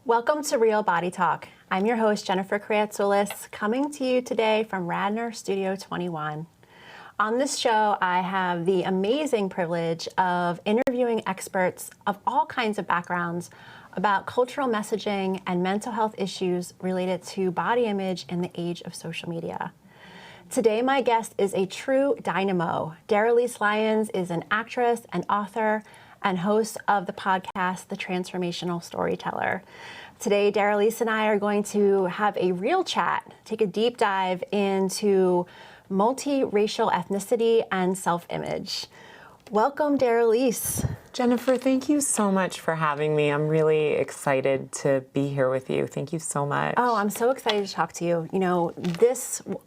Welcome to Real Body Talk. I'm your host, Jennifer Kriatsoulis, coming to you today from Radnor Studio 21. On this show, I have the amazing privilege of interviewing experts of all kinds of backgrounds about cultural messaging and mental health issues related to body image in the age of social media. Today, my guest is a true dynamo. Daralyse Lyons is an actress and author and host of the podcast, The Transformational Storyteller. Today, Daralyse and I are going to have a real chat, take a deep dive into multiracial ethnicity and self-image. Welcome, Daralyse. Jennifer, thank you so much for having me. I'm really excited to be here with you. Thank you so much. Oh, I'm so excited to talk to you. You know,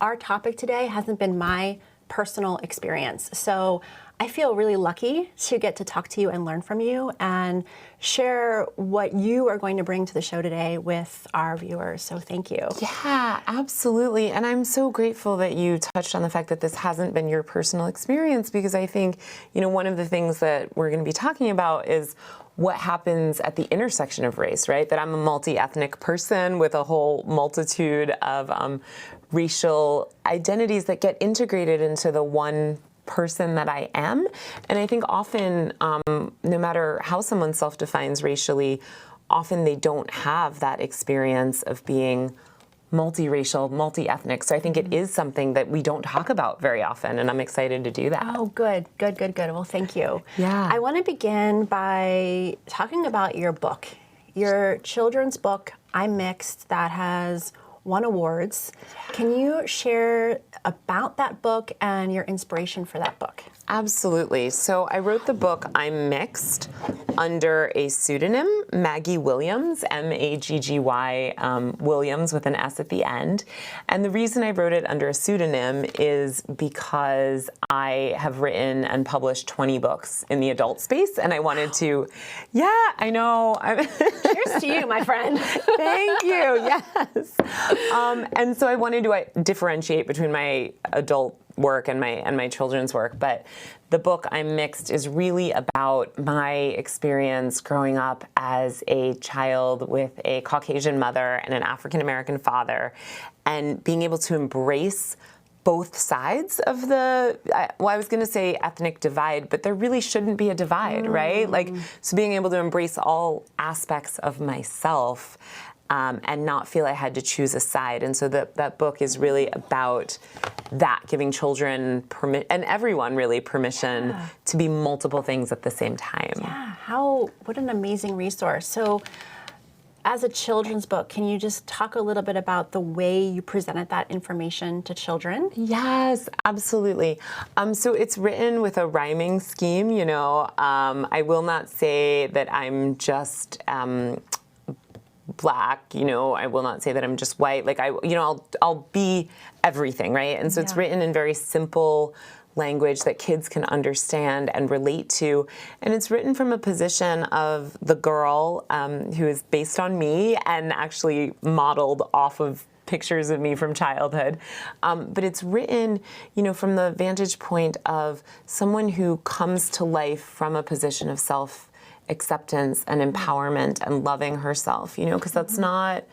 our topic today hasn't been my personal experience. So I feel really lucky to get to talk to you and learn from you and share what you are going to bring to the show today with our viewers. So thank you. Yeah, absolutely. And I'm so grateful that you touched on the fact that this hasn't been your personal experience, because I think, you know, one of the things that we're going to be talking about is what happens at the intersection of race, right? That I'm a multi-ethnic person with a whole multitude of racial identities that get integrated into the one person that I am. And I think often, no matter how someone self-defines racially, often they don't have that experience of being multiracial, multi-ethnic. So I think it is something that we don't talk about very often, and I'm excited to do that. Oh, good. Well, thank you. Yeah. I want to begin by talking about your book, your children's book, I'm Mixed, that has won awards. Can you share about that book and your inspiration for that book? Absolutely. So I wrote the book, I'm Mixed, under a pseudonym, Maggie Williams, M-A-G-G-Y, Williams with an S at the end. And the reason I wrote it under a pseudonym is because I have written and published 20 books in the adult space, and I wanted to, yeah, I know. Cheers to you, my friend. Thank you, yes. And so I wanted to differentiate between my adult work and my children's work, but the book I'm Mixed is really about my experience growing up as a child with a Caucasian mother and an African American father, and being able to embrace both sides of the, well, I was going to say ethnic divide, but there really shouldn't be a divide, right? Like, so being able to embrace all aspects of myself and not feel I had to choose a side. And so that book is really about that, giving children and everyone really permission to be multiple things at the same time. Yeah, what an amazing resource. So as a children's book, can you just talk a little bit about the way you presented that information to children? Yes, absolutely. So it's written with a rhyming scheme, you know. I will not say that I'm just Black, you know, I will not say that I'm just white. Like, I'll be everything, right? And so it's written in very simple language that kids can understand and relate to. And it's written from a position of the girl who is based on me and actually modeled off of pictures of me from childhood. But it's written, you know, from the vantage point of someone who comes to life from a position of self-acceptance and empowerment and loving herself, you know, because that's not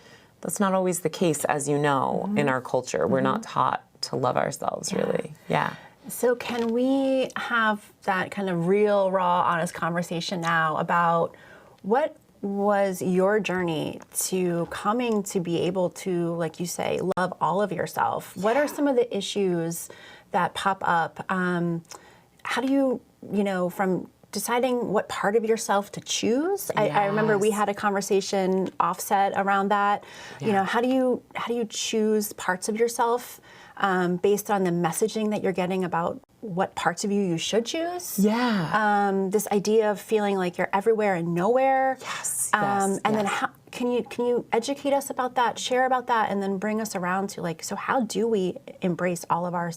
always the case, as you know, in our culture. We're not taught to love ourselves, really. Yeah. So can we have that kind of real, raw, honest conversation now about what was your journey to coming to be able to, like you say, love all of yourself? What are some of the issues that pop up? How do you, you know, from deciding what part of yourself to choose? I remember we had a conversation offset around that. You know, how do you choose parts of yourself based on the messaging that you're getting about what parts of you should choose? This idea of feeling like you're everywhere and nowhere. Then how can you educate us about that, share about that, and then bring us around to, like, so how do we embrace all of our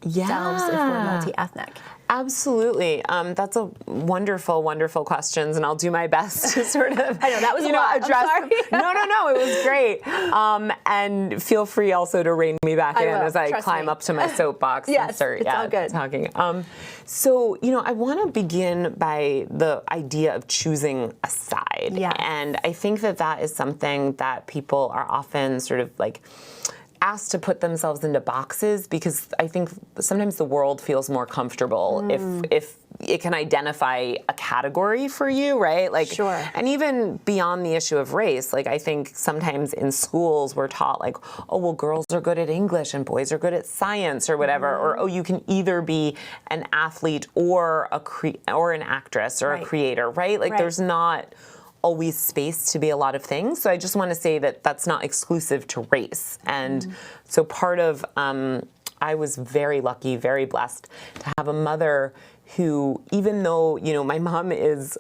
ourselves if we're multi-ethnic? Absolutely. That's a wonderful, wonderful questions, and I'll do my best to sort of, I know, that was a lot. address I'm sorry. No, it was great. And feel free also to rein me back in as I climb up to my soapbox Yes, and start it's all good. talking. So, I want to begin by the idea of choosing a side. Yes. And I think that is something that people are often sort of like asked to put themselves into boxes, because I think sometimes the world feels more comfortable if it can identify a category for you, right? Like, sure. And even beyond the issue of race, like I think sometimes in schools we're taught like, oh, well, girls are good at English and boys are good at science or whatever, or oh, you can either be an athlete or or an actress or a creator, right? Like there's not always space to be a lot of things. So I just want to say that that's not exclusive to race. And so part of, I was very lucky, very blessed to have a mother who, even though, my mom is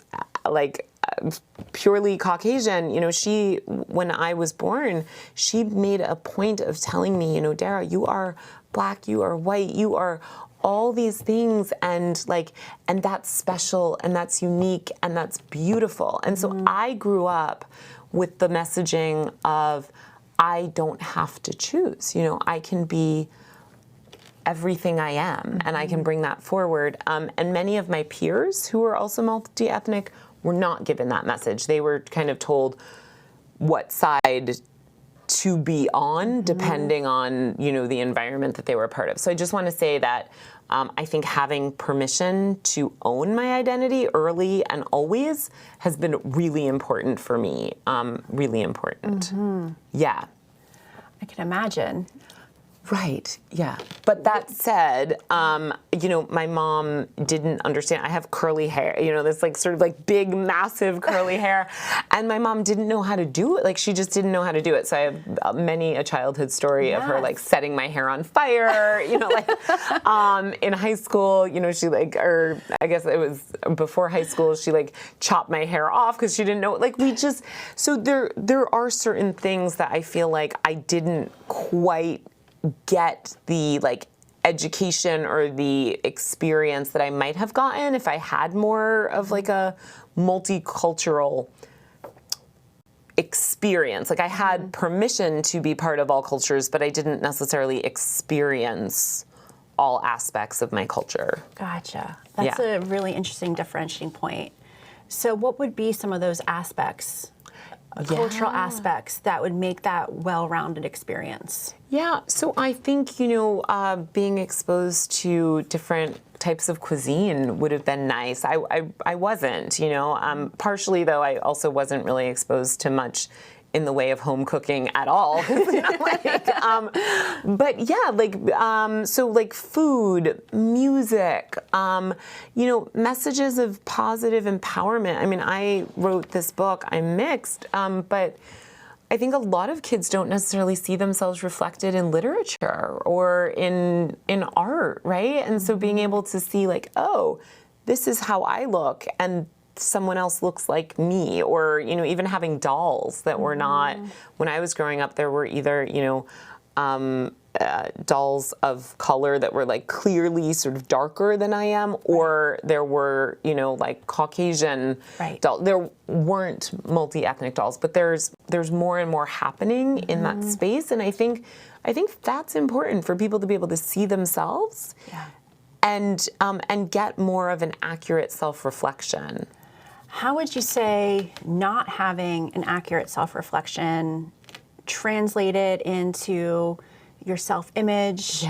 like purely Caucasian, she, when I was born, she made a point of telling me, Dara, you are Black, you are white, you are all these things, and that's special, and that's unique, and that's beautiful. And so I grew up with the messaging of, I don't have to choose. I can be everything I am, and I can bring that forward. And many of my peers who were also multi-ethnic were not given that message. They were kind of told what side to be on, depending on, the environment that they were a part of. So I just want to say that I think having permission to own my identity early and always has been really important for me, really important. Yeah. I can imagine. Right, yeah. But that said, my mom didn't understand. I have curly hair, this sort of big, massive curly hair. And my mom didn't know how to do it. Like, she just didn't know how to do it. So I have many a childhood story of her, setting my hair on fire, in high school, she or I guess it was before high school, she chopped my hair off because she didn't know. So there are certain things that I feel like I didn't quite get the education or the experience that I might have gotten if I had more of a multicultural experience. I had permission to be part of all cultures, but I didn't necessarily experience all aspects of my culture. Gotcha. That's a really interesting differentiating point. So what would be some of those aspects, cultural aspects, that would make that well-rounded experience? Yeah, so I think, being exposed to different types of cuisine would have been nice. I wasn't, partially though, I also wasn't really exposed to much in the way of home cooking at all. But yeah, so food, music, messages of positive empowerment. I mean, I wrote this book, I'm mixed, but I think a lot of kids don't necessarily see themselves reflected in literature or in art, right? And so being able to see oh, this is how I look, and someone else looks like me, or even having dolls that were not, when I was growing up, there were either dolls of color that were clearly sort of darker than I am, or there were Caucasian dolls. There weren't multi-ethnic dolls, but there's more and more happening in that space, and I think that's important for people to be able to see themselves and get more of an accurate self-reflection. How would you say not having an accurate self-reflection translated into your self-image,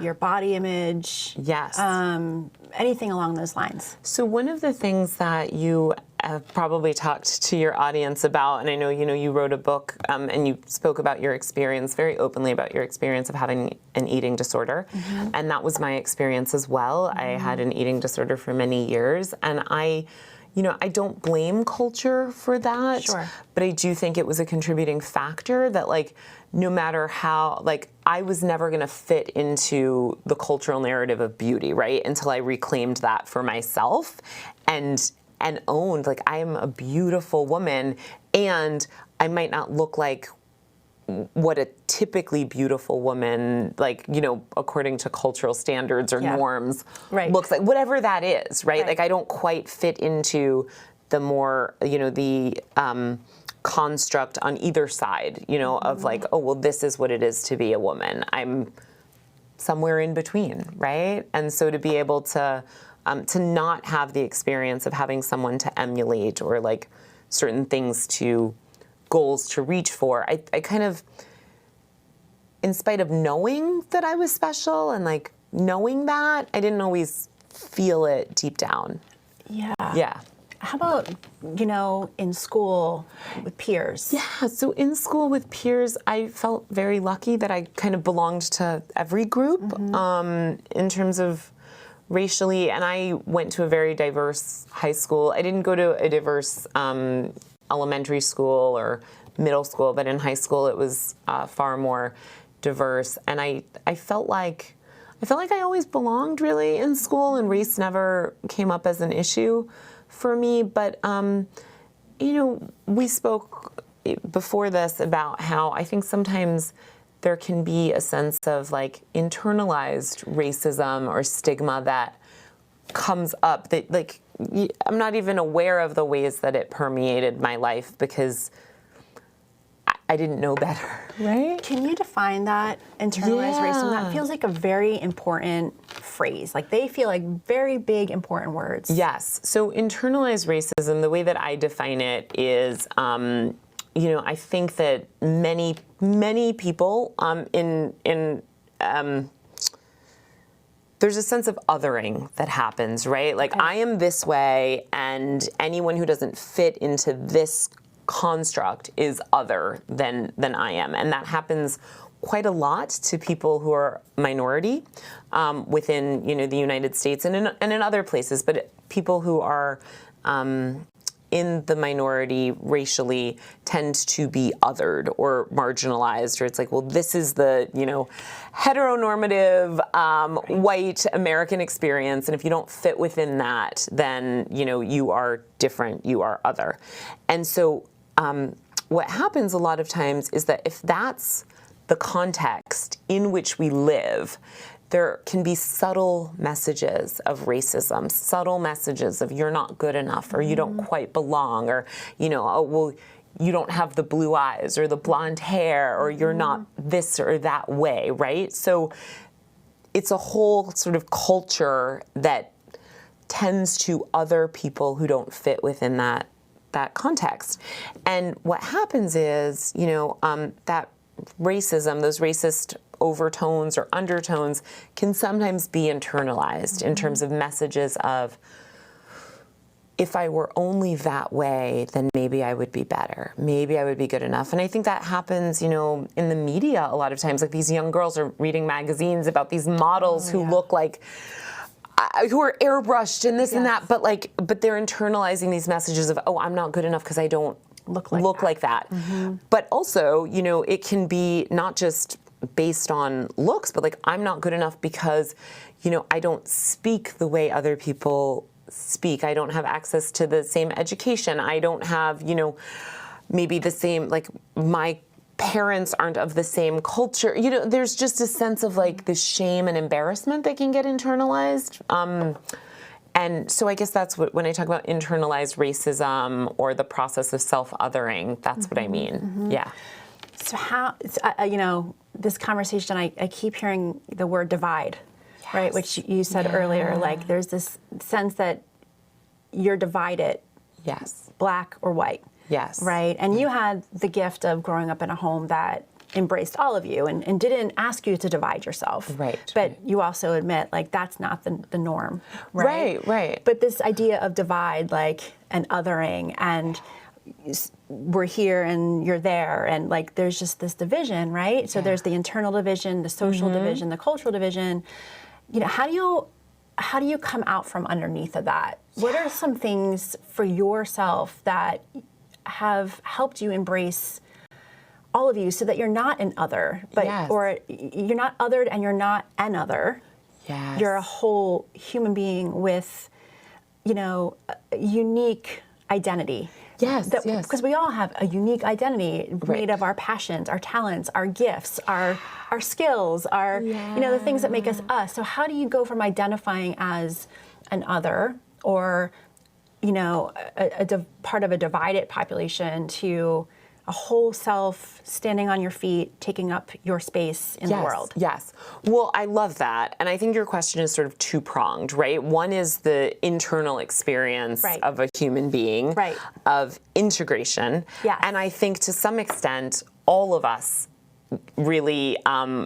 your body image, anything along those lines? So one of the things that you have probably talked to your audience about, and I know you wrote a book and you spoke about your experience very openly about your experience of having an eating disorder, and that was my experience as well. I had an eating disorder for many years, and I don't blame culture for that, but I do think it was a contributing factor that no matter how, I was never going to fit into the cultural narrative of beauty, right? Until I reclaimed that for myself and owned, I am a beautiful woman, and I might not look like what a typically beautiful woman, like, according to cultural standards or norms, looks like, whatever that is, right? Like, I don't quite fit into the more, the construct on either side, of like, oh, well, this is what it is to be a woman. I'm somewhere in between, right? And so to be able to not have the experience of having someone to emulate or like certain things goals to reach for, I kind of, in spite of knowing that I was special and like knowing that, I didn't always feel it deep down. Yeah. Yeah. How about, in school with peers? Yeah, so in school with peers, I felt very lucky that I kind of belonged to every group in terms of racially, and I went to a very diverse high school. I didn't go to a diverse elementary school or middle school, but in high school it was far more diverse, and I felt like I always belonged really in school, and race never came up as an issue for me. But we spoke before this about how I think sometimes there can be a sense of like internalized racism or stigma that comes up that like I'm not even aware of the ways that it permeated my life because I didn't know better, right? Can you define that, internalized racism? That feels like a very important phrase. Like they feel like very big, important words. Yes. So internalized racism, the way that I define it is, I think that many people there's a sense of othering that happens, right? Like I am this way, and anyone who doesn't fit into this construct is other than I am, and that happens quite a lot to people who are minority within the United States and in other places, but people who are in the minority racially tend to be othered or marginalized, or it's like, well, this is the heteronormative white American experience, and if you don't fit within that, then you are different, you are other. And so what happens a lot of times is that if that's the context in which we live, there can be subtle messages of racism, subtle messages of you're not good enough, or you don't quite belong, or, oh, well, you don't have the blue eyes or the blonde hair, or you're not this or that way, right? So it's a whole sort of culture that tends to other people who don't fit within that context. And what happens is, that racism, those racist overtones or undertones can sometimes be internalized in terms of messages of, if I were only that way, then maybe I would be better. Maybe I would be good enough. And I think that happens, in the media a lot of times. Like these young girls are reading magazines about these models who look like, who are airbrushed and this and that, but they're internalizing these messages of, oh, I'm not good enough because I don't look like that. But also, it can be not just based on looks, but like I'm not good enough because, I don't speak the way other people speak. I don't have access to the same education. I don't have, maybe the same, like my parents aren't of the same culture. There's just a sense of like the shame and embarrassment that can get internalized. And so I guess that's what, when I talk about internalized racism or the process of self-othering, that's what I mean. Yeah. So how, this conversation, I keep hearing the word divide, right? Which you said earlier, like there's this sense that you're divided. Yes. Black or white. Yes. Right? And you had the gift of growing up in a home that embraced all of you and didn't ask you to divide yourself. Right. But you also admit, like, that's not the norm, right? Right. But this idea of divide, like, and othering, and we're here and you're there, and, like, there's just this division, right? So there's the internal division, the social division, the cultural division. How do you come out from underneath of that? What are some things for yourself that have helped you embrace all of you so that you're not an other, but or you're not othered and you're not an other. Yes. You're a whole human being with, a unique identity Yes, yes. Because we all have a unique identity made of our passions, our talents, our gifts, our skills, the things that make us us. So how do you go from identifying as an other or, part of a divided population to a whole self standing on your feet, taking up your space in the world? Yes. Well, I love that. And I think your question is sort of two-pronged, right? One is the internal experience of a human being, of integration. Yes. And I think to some extent, all of us really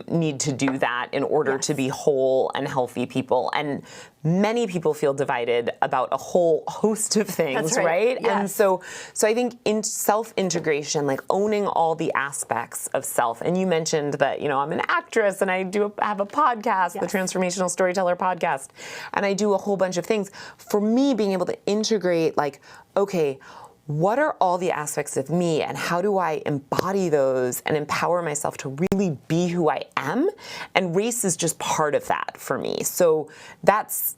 need to do that in order to be whole and healthy people. And many people feel divided about a whole host of things, That's right? Yes. And so I think in self-integration, like owning all the aspects of self. And you mentioned that, I'm an actress and I have a podcast, the Transformational Storyteller podcast, and I do a whole bunch of things. For me, being able to integrate, like, okay, what are all the aspects of me and how do I embody those and empower myself to really be who I am? And race is just part of that for me. So that's,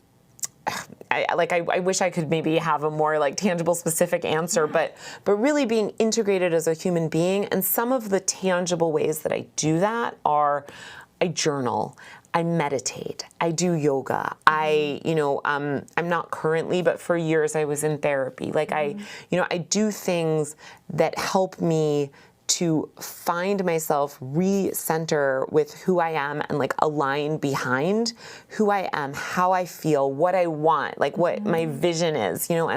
I wish I could maybe have a more like tangible, specific answer, but really being integrated as a human being. And some of the tangible ways that I do that are I journal. I meditate. I do yoga. I'm not currently, but for years I was in therapy. Like I do things that help me to find myself, recenter with who I am and like align behind who I am, how I feel, what I want, like what my vision is, and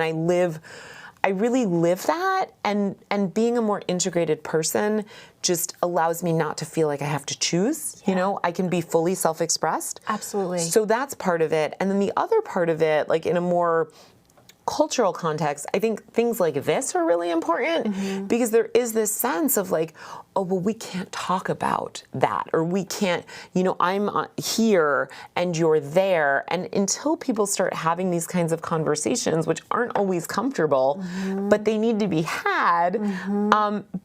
I really live that, and being a more integrated person just allows me not to feel like I have to choose. I can be fully self-expressed. Absolutely. So that's part of it. And then the other part of it, like in a more cultural context, I think things like this are really important because there is this sense of like, oh, well, we can't talk about that, or we can't, I'm here and you're there. And until people start having these kinds of conversations, which aren't always comfortable, but they need to be had,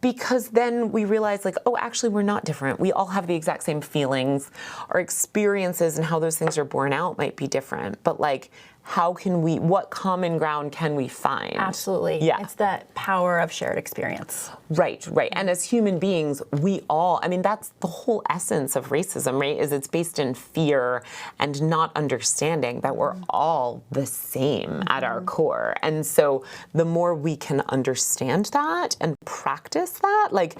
because then we realize like, oh, actually, we're not different. We all have the exact same feelings. Our experiences and how those things are borne out might be different, but like, what common ground can we find? Absolutely. Yeah. It's that power of shared experience. Right. And as human beings, that's the whole essence of racism, right? Is it's based in fear and not understanding that we're all the same at our core. And so the more we can understand that and practice that, like,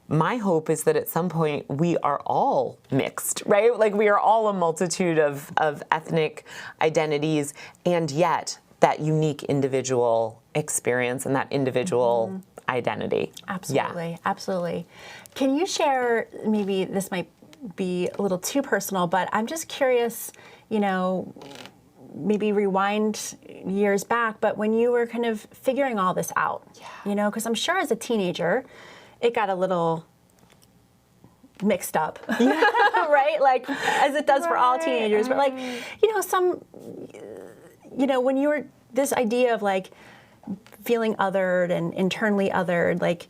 my hope is that at some point we are all mixed, right? Like we are all a multitude of ethnic identities, and yet that unique individual experience and that individual identity. Absolutely. Yeah. Absolutely. Can you share, maybe this might be a little too personal, but I'm just curious, maybe rewind years back, but when you were kind of figuring all this out, because I'm sure as a teenager, it got a little mixed up, right? Like, as it does for all teenagers. But like, when you were, this idea of like feeling othered and internally othered, like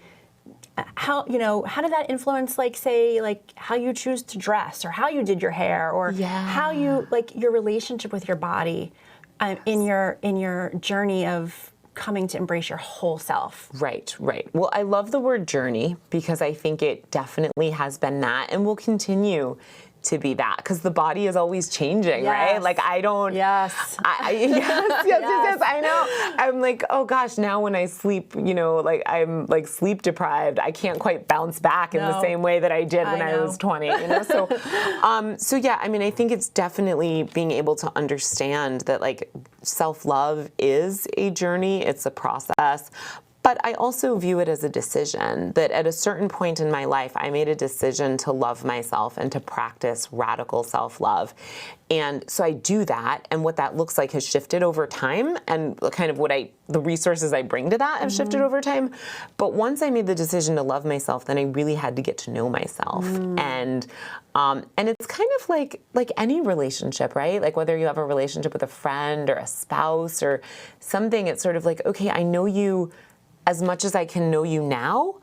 how did that influence, like, say, like how you choose to dress or how you did your hair or how you, like, your relationship with your body in your journey of coming to embrace your whole self? Right. Well, I love the word journey because I think it definitely has been that and will continue to be that, because the body is always changing, right? Like I don't. Yes. Yes. I know. I'm like, oh gosh, now when I sleep, like I'm like sleep deprived. I can't quite bounce back in the same way that I did when I was 20. So yeah. I think it's definitely being able to understand that like self-love is a journey. It's a process. But I also view it as a decision that at a certain point in my life, I made a decision to love myself and to practice radical self-love. And so I do that, and what that looks like has shifted over time, and kind of the resources I bring to that have shifted over time. But once I made the decision to love myself, then I really had to get to know myself. And it's kind of like any relationship, right? Like whether you have a relationship with a friend or a spouse or something, it's sort of like, okay, I know you as much as I can know you now,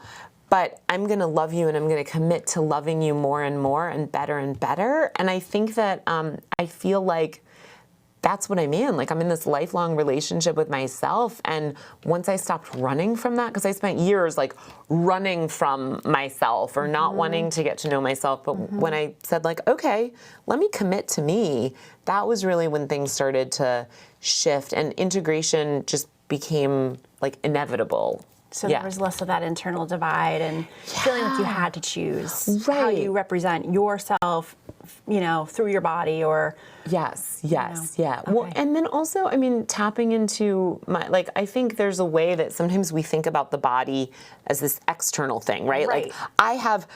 but I'm going to love you and I'm going to commit to loving you more and more and better and better. And I think that I feel like that's what I'm in. Like, I'm in this lifelong relationship with myself. And once I stopped running from that, because I spent years like running from myself or not wanting to get to know myself. But when I said like, okay, let me commit to me, that was really when things started to shift and integration just became like inevitable. So there was less of that internal divide and feeling like you had to choose how Right. you represent yourself, through your body or. Yes, yeah. Okay. Well, and then also, I mean, tapping into I think there's a way that sometimes we think about the body as this external thing, right? Right. Like, I have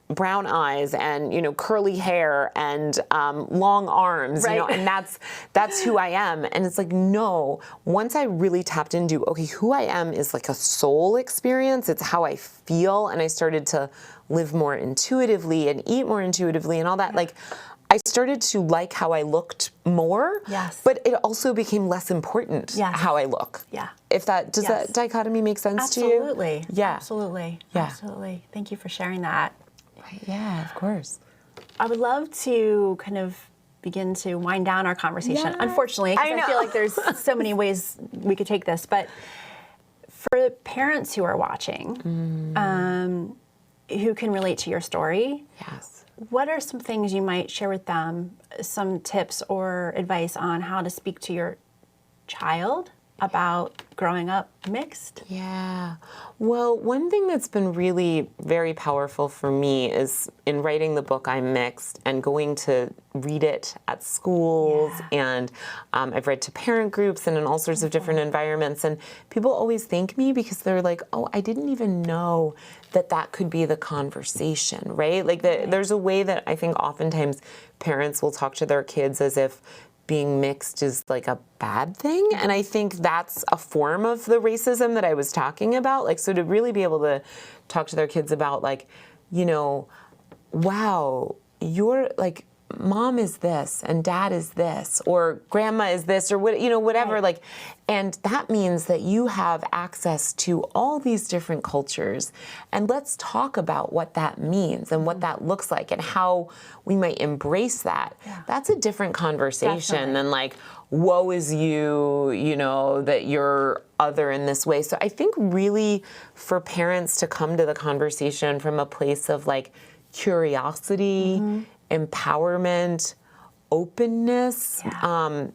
brown eyes and, curly hair and long arms, Right. and that's who I am. And it's like, no, once I really tapped into, okay, who I am is like a soul experience. It's how I feel. And I started to live more intuitively and eat more intuitively and all that. Like, I started to like how I looked more, Yes. but it also became less important how I look. Yeah. If does that dichotomy make sense to you? Absolutely. Yeah. Absolutely. Yeah. Absolutely. Thank you for sharing that. Yeah, of course. I would love to kind of begin to wind down our conversation. Yeah. Unfortunately, 'cause I feel like there's so many ways we could take this, but for parents who are watching, who can relate to your story, Yes. what are some things you might share with them, some tips or advice on how to speak to your child about growing up mixed? Yeah. Well, one thing that's been really very powerful for me is in writing the book, I'm Mixed, and going to read it at schools. And I've read to parent groups and in all sorts of different environments. And people always thank me because they're like, oh, I didn't even know that could be the conversation, right? Like there's a way that I think oftentimes parents will talk to their kids as if being mixed is like a bad thing. And I think that's a form of the racism that I was talking about. Like, so to really be able to talk to their kids about like, wow, you're like, mom is this and dad is this or grandma is this or whatever. Right. Like, and that means that you have access to all these different cultures, and let's talk about what that means and what that looks like and how we might embrace that. Yeah. That's a different conversation than like, woe is you, that you're other in this way. So I think really for parents to come to the conversation from a place of like curiosity, empowerment, openness,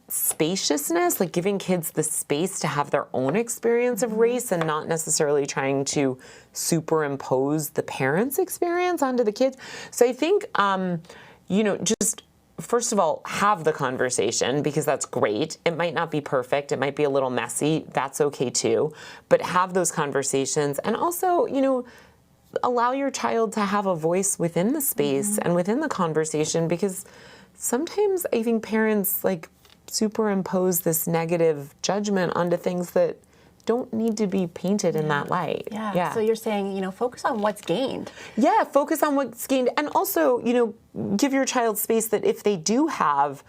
spaciousness, like giving kids the space to have their own experience of race and not necessarily trying to superimpose the parents' experience onto the kids. So I think, just first of all, have the conversation because that's great. It might not be perfect. It might be a little messy. That's okay too. But have those conversations and also, allow your child to have a voice within the space and within the conversation, because sometimes I think parents like superimpose this negative judgment onto things that don't need to be painted in that light. Yeah. So you're saying, focus on what's gained. Yeah, focus on what's gained. And also, give your child space that if they do have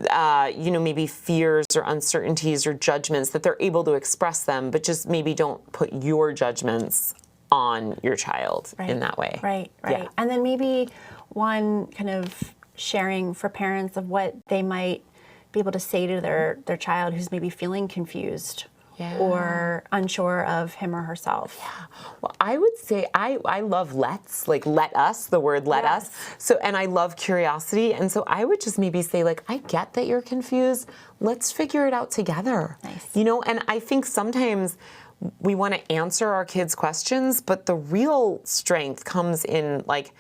maybe fears or uncertainties or judgments, that they're able to express them, but just maybe don't put your judgments on your child in that way. Right. Yeah. And then maybe one kind of sharing for parents of what they might be able to say to their child who's maybe feeling confused or unsure of him or herself. Yeah. Well, I would say I love let's, like let us, the word let us. So, and I love curiosity. And so I would just maybe say like, I get that you're confused. Let's figure it out together. Nice. And I think sometimes we want to answer our kids' questions, but the real strength comes in like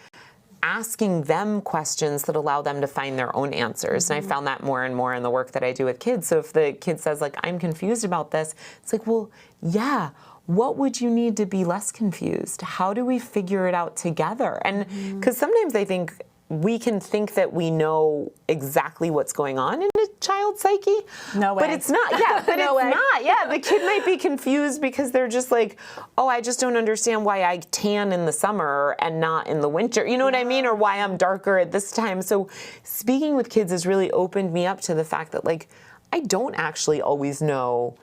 asking them questions that allow them to find their own answers. And I found that more and more in the work that I do with kids. So if the kid says like, I'm confused about this, it's like, well, yeah, what would you need to be less confused? How do we figure it out together? And because sometimes I think we can think that we know exactly what's going on in a child's psyche. No way. But it's not. Yeah, but No it's way. not. Yeah, the kid might be confused because they're just like, oh, I just don't understand why I tan in the summer and not in the winter. You know what I mean? Or why I'm darker at this time. So speaking with kids has really opened me up to the fact that like, I don't actually always know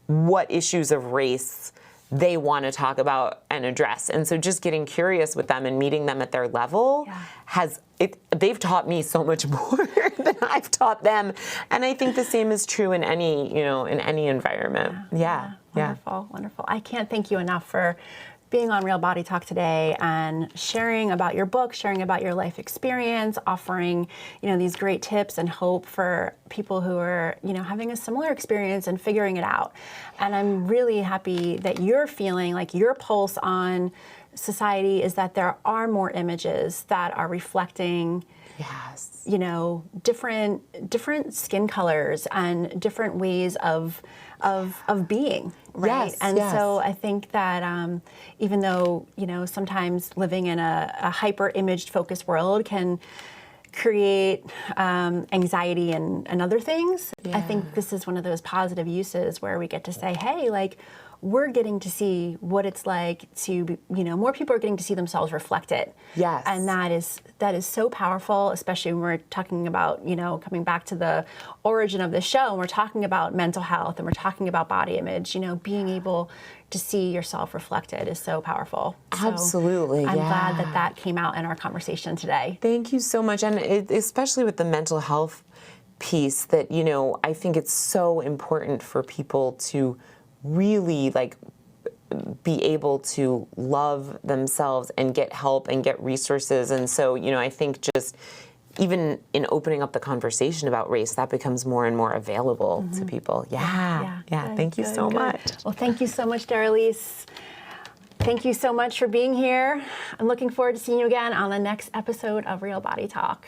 what issues of race they want to talk about and address. And so just getting curious with them and meeting them at their level they've taught me so much more than I've taught them. And I think the same is true in any, in any environment. Yeah. Wonderful, wonderful. I can't thank you enough for being on Real Body Talk today and sharing about your book, sharing about your life experience, offering, these great tips and hope for people who are, having a similar experience and figuring it out. And I'm really happy that you're feeling like your pulse on society is that there are more images that are reflecting different skin colors and different ways of being, right? So I think that even though, sometimes living in a hyper image focused world can create anxiety and other things, I think this is one of those positive uses where we get to say, hey, like, we're getting to see what it's like to be, more people are getting to see themselves reflected. Yes. And that is so powerful, especially when we're talking about, coming back to the origin of the show, and we're talking about mental health and we're talking about body image, being able to see yourself reflected is so powerful. Absolutely. So I'm glad that came out in our conversation today. Thank you so much. And especially with the mental health piece that, I think it's so important for people to really be able to love themselves and get help and get resources. And so, I think just even in opening up the conversation about race, that becomes more and more available to people. Yeah. Thank you so much. Well, thank you so much, Daralyse. Thank you so much for being here. I'm looking forward to seeing you again on the next episode of Real Body Talk.